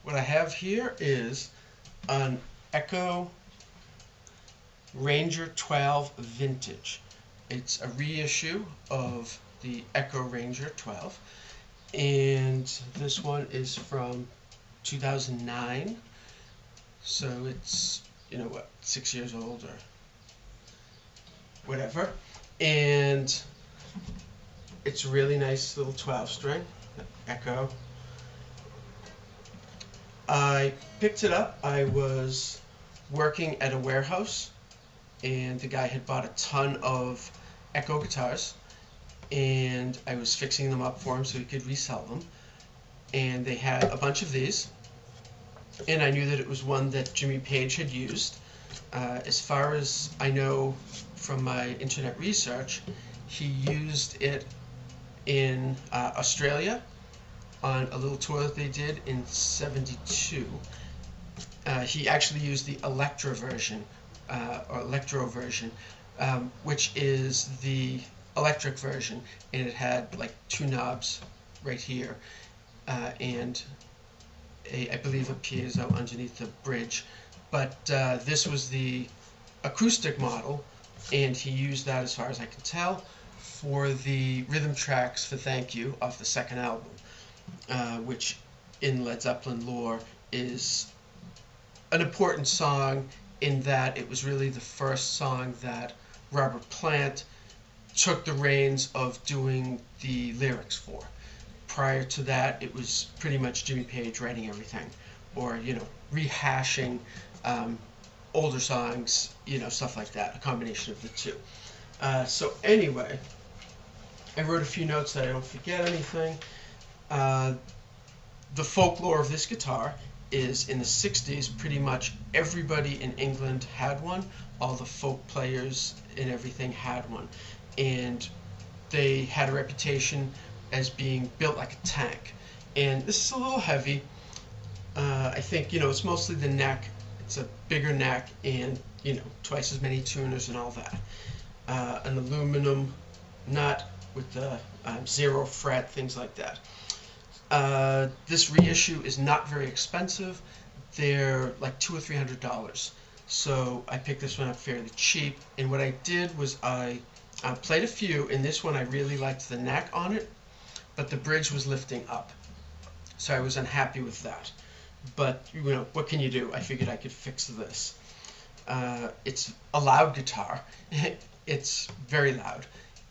What I have here is an Echo Ranger 12 Vintage. It's a reissue of the Echo Ranger 12, and this one is from 2009, so it's, you know what, 6 years old or whatever, and it's a really nice little 12 string, Echo. I picked it up. I was working at a warehouse, and the guy had bought a ton of Echo guitars, and I was fixing them up for him so he could resell them. And they had a bunch of these, and I knew that it was one that Jimmy Page had used. As far as I know from my internet research, he used it in Australia on a little tour that they did in '72. He actually used the Electra version, or Electro version, which is the electric version, and it had like two knobs right here, and I believe a piezo underneath the bridge. But this was the acoustic model, and he used that, as far as I can tell, for the rhythm tracks for Thank You off the second album, which in Led Zeppelin lore is an important song in that it was really the first song that Robert Plant took the reins of doing the lyrics for. Prior to that, it was pretty much Jimmy Page writing everything, or, you know, rehashing older songs, you know, stuff like that, a combination of the two. So anyway, I wrote a few notes that I don't forget anything. The folklore of this guitar is in the 60s, pretty much everybody in England had one. All the folk players and everything had one. And they had a reputation as being built like a tank. And this is a little heavy. I think, you know, it's mostly the neck. It's a bigger neck and, you know, twice as many tuners and all that. An aluminum nut with the 0 fret, things like that. This reissue is not very expensive. They're like $200 or $300. So I picked this one up fairly cheap. And what I did was I played a few. In this one I really liked the neck on it, but the bridge was lifting up. So I was unhappy with that. But, you know, what can you do? I figured I could fix this. It's a loud guitar. It's very loud.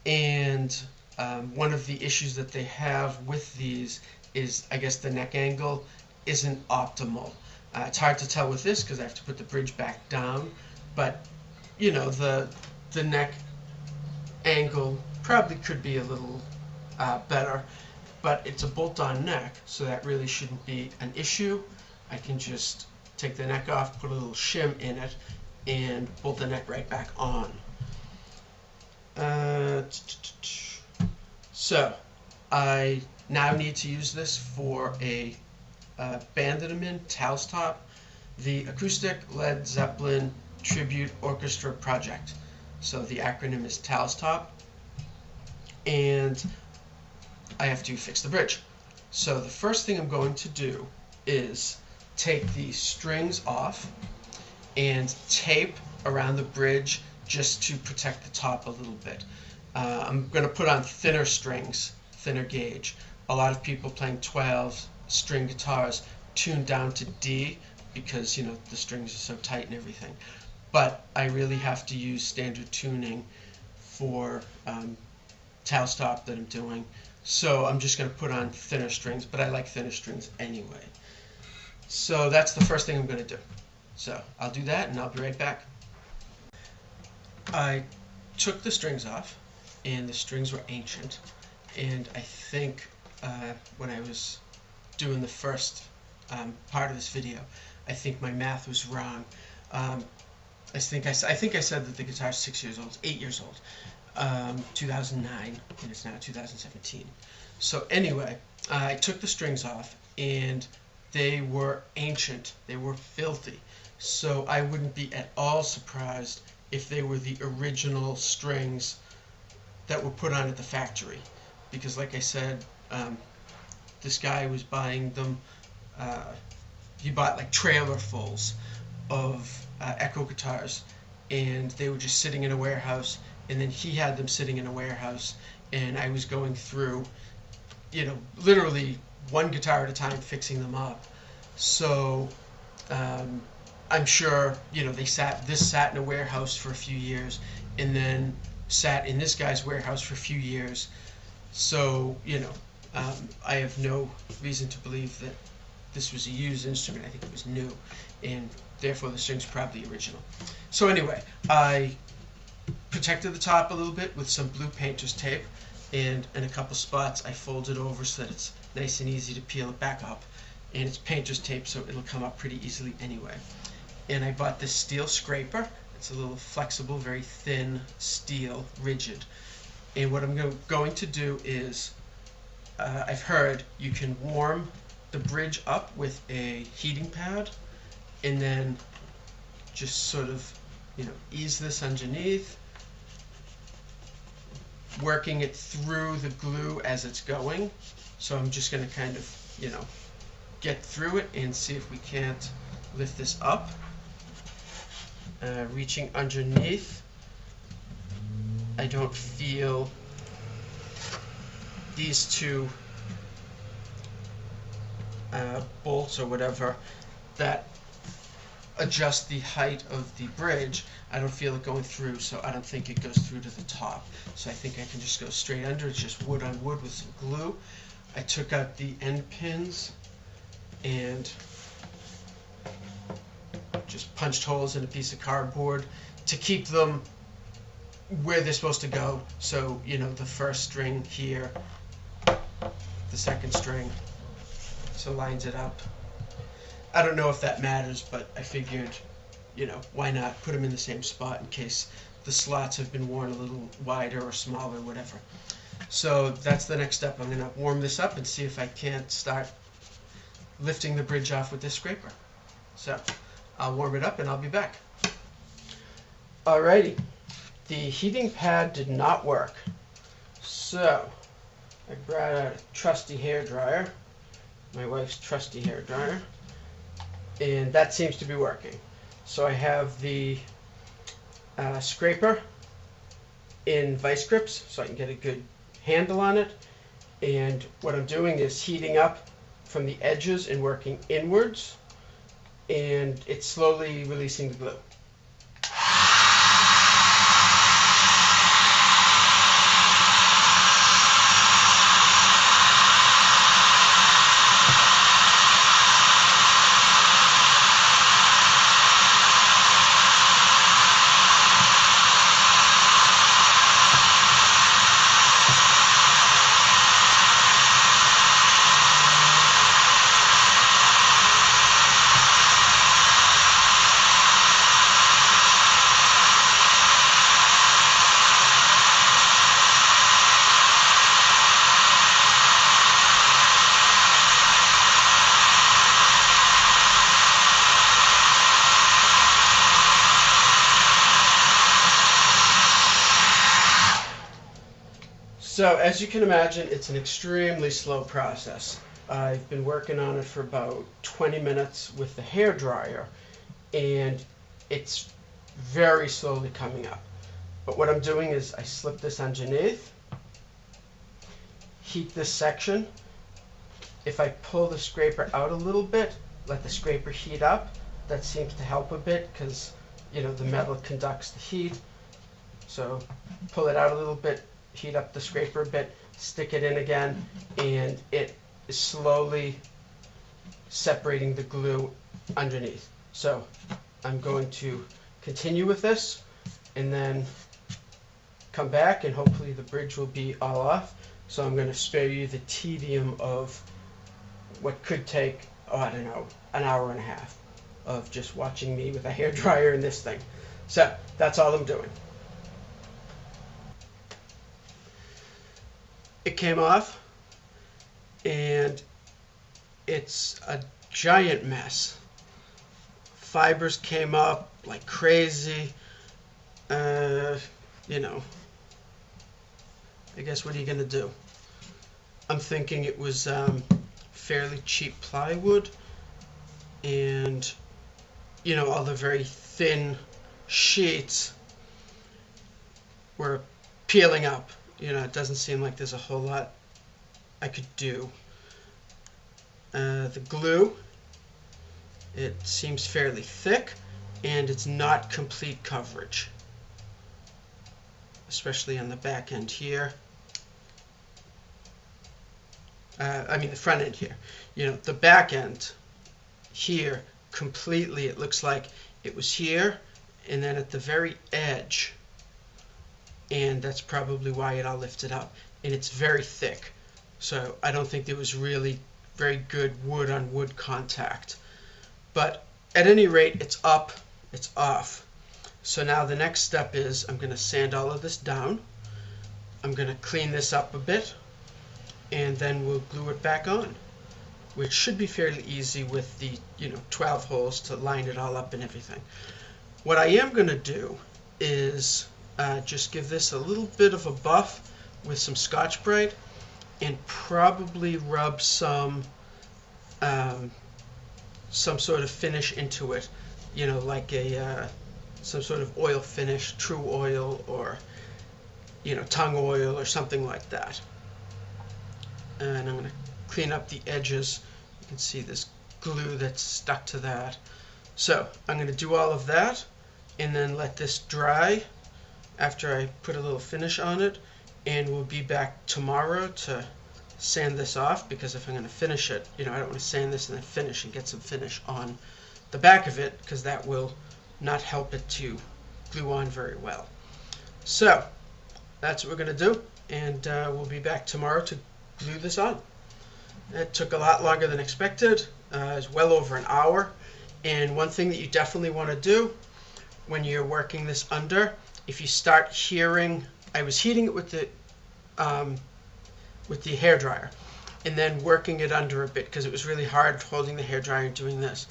And one of the issues that they have with these is, I guess, the neck angle isn't optimal. It's hard to tell with this because I have to put the bridge back down, but, you know, the neck angle probably could be a little better, but it's a bolt-on neck, so that really shouldn't be an issue. I can just take the neck off, put a little shim in it, and bolt the neck right back on. So I now need to use this for a band that I'm in, Tal's Top, the Acoustic Led Zeppelin Tribute Orchestra Project. So the acronym is Tal's Top, and I have to fix the bridge. So the first thing I'm going to do is take the strings off and tape around the bridge just to protect the top a little bit. I'm going to put on thinner strings, thinner gauge. A lot of people playing 12 string guitars tune down to D because, you know, the strings are so tight and everything. But I really have to use standard tuning for Tal's Top that I'm doing. So I'm just going to put on thinner strings, but I like thinner strings anyway. So that's the first thing I'm going to do. So I'll do that and I'll be right back. I took the strings off, and the strings were ancient, and I think when I was doing the first part of this video, I think my math was wrong. I think I said that the guitar is 6 years old, 8 years old, 2009, and it's now 2017. So anyway, I took the strings off, and they were ancient, they were filthy, so I wouldn't be at all surprised if they were the original strings that were put on at the factory, because like I said, this guy was buying them he bought like trailerfuls of Echo guitars, and they were just sitting in a warehouse, and then he had them sitting in a warehouse, and I was going through, literally one guitar at a time fixing them up. So I'm sure, this sat in a warehouse for a few years, and then sat in this guy's warehouse for a few years. So, I have no reason to believe that this was a used instrument. I think it was new, and therefore the strings are probably original. So anyway, I protected the top a little bit with some blue painter's tape, and in a couple spots I folded over so that it's nice and easy to peel it back up. And it's painter's tape, so it'll come up pretty easily anyway. And I bought this steel scraper. It's a little flexible, very thin steel, rigid. And what I'm going to do is, I've heard you can warm the bridge up with a heating pad, and then just sort of, ease this underneath, working it through the glue as it's going. So I'm just going to kind of, get through it and see if we can't lift this up. Reaching underneath, I don't feel these two bolts or whatever that adjust the height of the bridge. I don't feel it going through, so I don't think it goes through to the top. So I think I can just go straight under. It's just wood on wood with some glue. I took out the end pins and just punched holes in a piece of cardboard to keep them where they're supposed to go. So, the first string here, the second string, so lines it up. I don't know if that matters, but I figured, why not put them in the same spot in case the slots have been worn a little wider or smaller, whatever. So that's the next step. I'm going to warm this up and see if I can't start lifting the bridge off with this scraper. So I'll warm it up and I'll be back. Alrighty, the heating pad did not work. So I brought out a trusty hairdryer, my wife's trusty hairdryer, and that seems to be working. So I have the scraper in vice grips so I can get a good handle on it, and what I'm doing is heating up from the edges and working inwards, and it's slowly releasing the glue. So as you can imagine, it's an extremely slow process. I've been working on it for about 20 minutes with the hairdryer, and it's very slowly coming up. But what I'm doing is I slip this underneath, heat this section. If I pull the scraper out a little bit, let the scraper heat up, that seems to help a bit because, the metal conducts the heat. So pull it out a little bit, heat up the scraper a bit, stick it in again, and it is slowly separating the glue underneath. So I'm going to continue with this and then come back, and hopefully the bridge will be all off. So I'm going to spare you the tedium of what could take, I don't know, an hour and a half of just watching me with a hairdryer and this thing. So that's all I'm doing. It came off, and it's a giant mess. Fibers came up like crazy. I guess what are you gonna do? I'm thinking it was fairly cheap plywood, and all the very thin sheets were peeling up. It doesn't seem like there's a whole lot I could do. The glue, it seems fairly thick, and it's not complete coverage, especially on the back end here. I mean the front end here. The back end here completely, it looks like it was here and then at the very edge, and that's probably why it all lifted up, and it's very thick, so I don't think there was really very good wood on wood contact. But at any rate, it's up, it's off. So now the next step is I'm going to sand all of this down. I'm going to clean this up a bit, and then we'll glue it back on, which should be fairly easy with the 12 holes to line it all up and everything. What I am going to do is just give this a little bit of a buff with some Scotch-Brite, and probably rub some sort of finish into it, like some sort of oil finish, true oil, or tung oil or something like that. And I'm going to clean up the edges. You can see this glue that's stuck to that. So I'm going to do all of that and then let this dry after I put a little finish on it, and we'll be back tomorrow to sand this off, because if I'm going to finish it, I don't want to sand this and then finish and get some finish on the back of it, because that will not help it to glue on very well. So that's what we're going to do, and we'll be back tomorrow to glue this on. It took a lot longer than expected. It was well over an hour. And one thing that you definitely want to do when you're working this under, if you start hearing, I was heating it with the hairdryer and then working it under a bit, because it was really hard holding the hairdryer and doing this.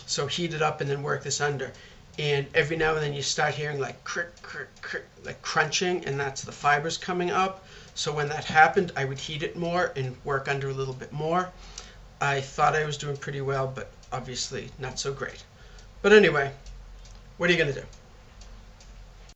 So heat it up and then work this under. And every now and then you start hearing like crick, crick, crick, like crunching, and that's the fibers coming up. So when that happened, I would heat it more and work under a little bit more. I thought I was doing pretty well, but obviously not so great. But anyway, what are you going to do?